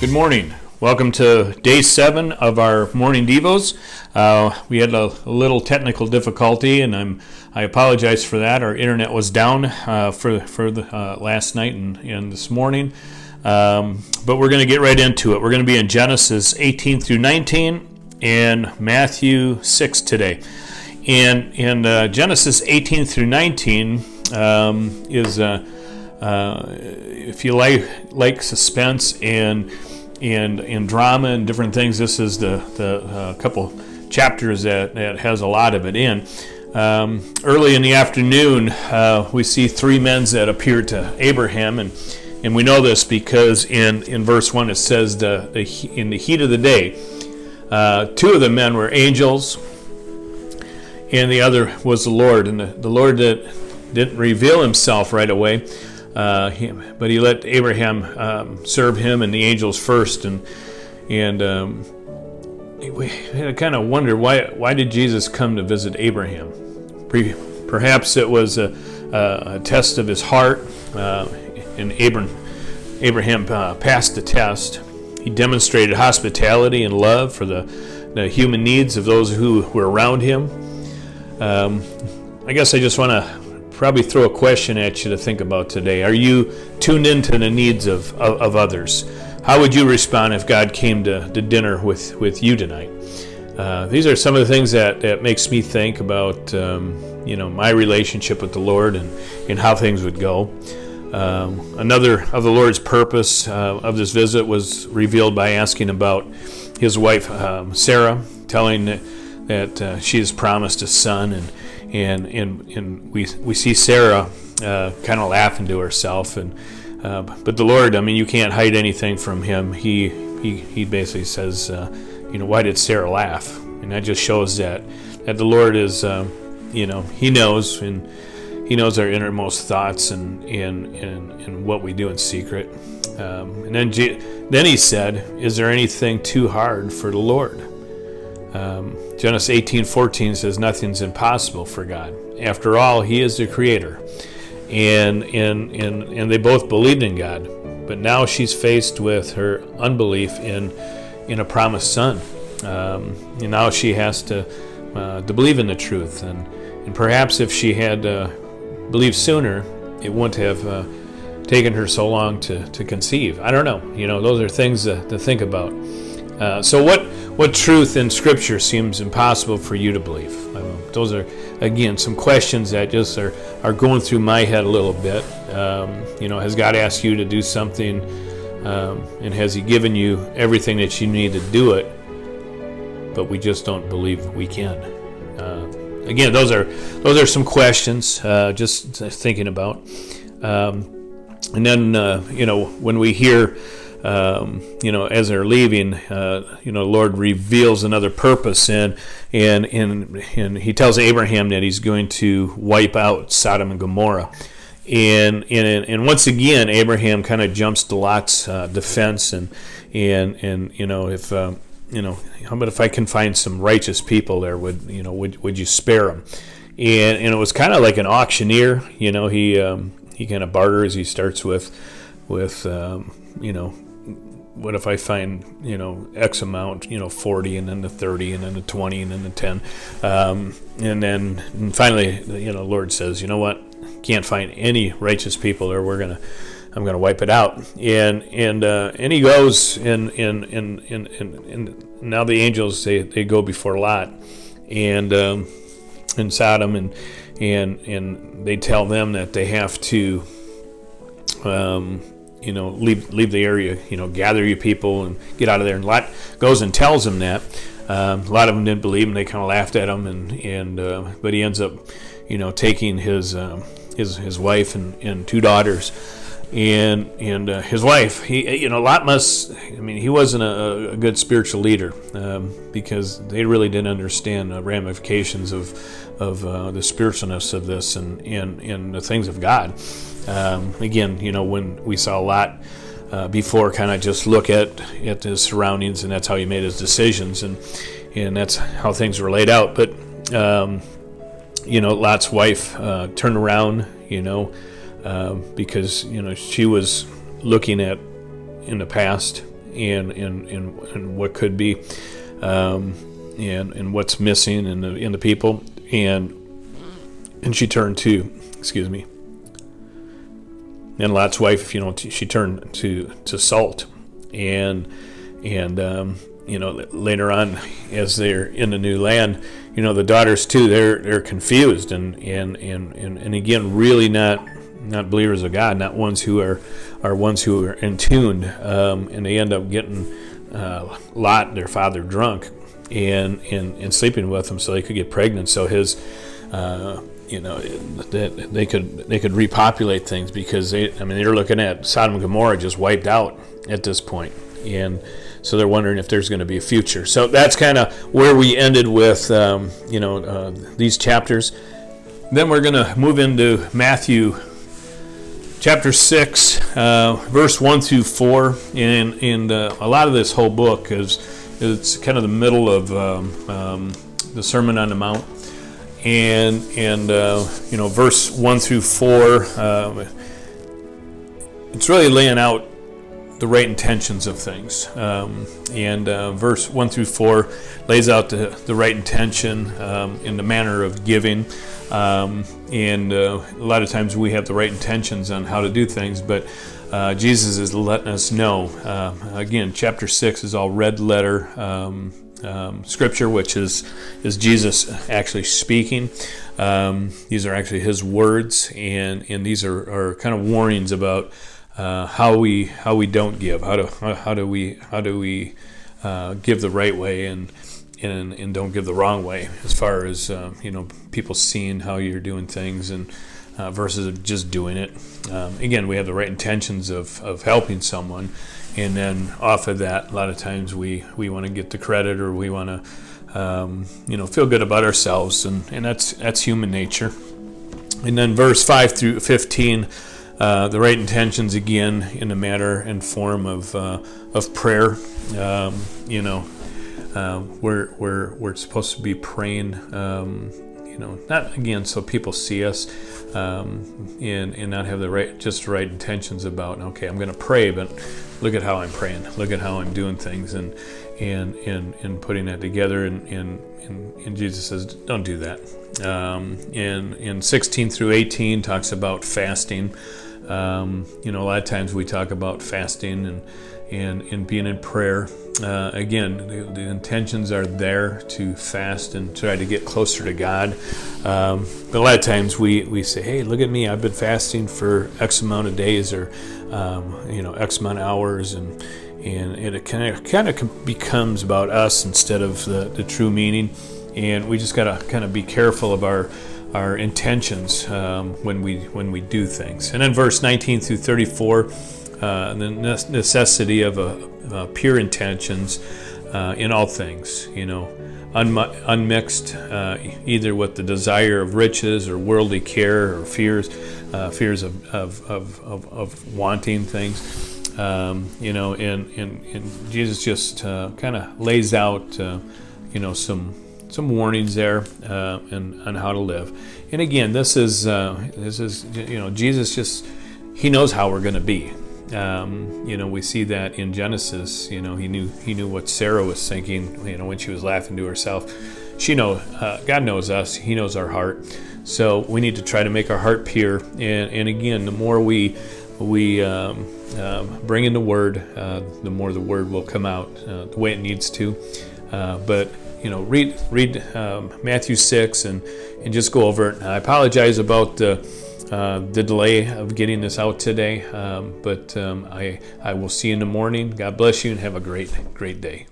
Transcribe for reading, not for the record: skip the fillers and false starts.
Good morning. Welcome to day 7 of our morning devos. We had a little technical difficulty, and I apologize for that. Our internet was down for the last night and this morning, but we're going to get right into it. We're going to be in Genesis 18 through 19 and Matthew 6 today. And Genesis 18 through 19 is if you like suspense and drama and different things, this is the couple chapters that has a lot of it in. Early in the afternoon, we see 3 men that appear to Abraham, and we know this because in verse 1 it says in the heat of the day, 2 of the men were angels, and the other was the Lord. And the Lord didn't reveal himself right away. But he let Abraham serve him and the angels first, and we kind of wonder why did Jesus come to visit Abraham? Perhaps it was a test of his heart, and Abraham passed the test. He demonstrated hospitality and love for the human needs of those who were around him. I guess I just want to probably throw a question at you to think about today. Are you tuned into the needs of others? How would you respond if God came to dinner with you tonight? These are some of the things that makes me think about my relationship with the Lord and how things would go. Another of the Lord's purpose of this visit was revealed by asking about his wife Sarah, telling that she has promised a son, and we see Sarah kind of laughing to herself, but the Lord, you can't hide anything from him. He basically says, why did Sarah laugh? And that just shows that the Lord is, he knows, and he knows our innermost thoughts and what we do in secret. And then he said, is there anything too hard for the Lord? Genesis 18:14 says nothing's impossible for God. After all, he is the creator. And they both believed in God. But now she's faced with her unbelief in a promised son. And now she has to believe in the truth. And perhaps if she had believed sooner, it wouldn't have taken her so long to conceive. I don't know. Those are things to think about. So what truth in Scripture seems impossible for you to believe? Those are, again, some questions that just are going through my head a little bit. Has God asked you to do something, and has He given you everything that you need to do it, but we just don't believe we can? Again, those are some questions just thinking about. And then, when we hear as they're leaving, the Lord reveals another purpose, and He tells Abraham that He's going to wipe out Sodom and Gomorrah, and once again Abraham kind of jumps to Lot's defense, and if how about if I can find some righteous people there, would you spare them? And it was kind of like an auctioneer, he kind of barters. He starts with what if I find, X amount, 40, and then the 30, and then the 20, and then the 10. And then finally, the Lord says, you know what? Can't find any righteous people, or I'm going to wipe it out. And he goes, and now the angels, they go before Lot and Sodom, and they tell them that they have to leave the area, gather your people and get out of there. And Lot goes and tells them that. A lot of them didn't believe him. They kind of laughed at him, but he ends up, taking his wife and 2 daughters, and his wife. Lot he wasn't a good spiritual leader, because they really didn't understand the ramifications of the spiritualness of this and the things of God. Again, when we saw Lot before kind of just look at his surroundings, and that's how he made his decisions, and that's how things were laid out. But Lot's wife turned around, because she was looking at in the past and what could be, and what's missing in the people, and she turned to, and Lot's wife, she turned to salt, and later on, as they're in the new land, the daughters too, they're confused and again, really not believers of God, not ones who are ones who are in tune, and they end up getting Lot, their father, drunk and sleeping with him so they could get pregnant. So his that they could repopulate things, because they're looking at Sodom and Gomorrah just wiped out at this point, and so they're wondering if there's going to be a future. So that's kind of where we ended with these chapters. Then we're going to move into Matthew chapter 6, verse 1 through 4, and a lot of this whole book it's kind of the middle of the Sermon on the Mount. And verse 1 through 4, it's really laying out the right intentions of things. Verse 1 through 4 lays out the right intention in the manner of giving. A lot of times we have the right intentions on how to do things, but Jesus is letting us know. Again, chapter 6 is all red letter scripture, which is Jesus actually speaking. These are actually his words, and these are kind of warnings about how we don't give, how do we give the right way and don't give the wrong way, as far as people seeing how you're doing things, and versus just doing it. Again, we have the right intentions of helping someone, and then off of that, a lot of times we want to get the credit, or we want to feel good about ourselves, and that's human nature. And then verse 5 through 15, the right intentions, again, in the manner and form of prayer. We're supposed to be praying, not again so people see us, and not have the right intentions about, okay, I'm going to pray, but look at how I'm praying, look at how I'm doing things, and putting that together, and Jesus says, don't do that. And 16 through 18 talks about fasting. A lot of times we talk about fasting and being in prayer. Again, the intentions are there to fast and try to get closer to God. But a lot of times we say, hey, look at me, I've been fasting for X amount of days, or X amount of hours, and it kind of becomes about us instead of the true meaning. And we just got to kind of be careful of our intentions when we do things. And then verse 19 through 34, the necessity of pure intentions in all things, unmixed either with the desire of riches or worldly care or fears of wanting things, and Jesus just kind of lays out some warnings there, and on how to live. And again, this is Jesus he knows how we're going to be. We see that in Genesis. He knew what Sarah was thinking, when she was laughing to herself. God knows us. He knows our heart. So we need to try to make our heart pure. And again, the more we bring in the Word, the more the Word will come out the way it needs to. But read Matthew 6 and just go over it. I apologize about the delay of getting this out today, but I will see you in the morning. God bless you, and have a great day.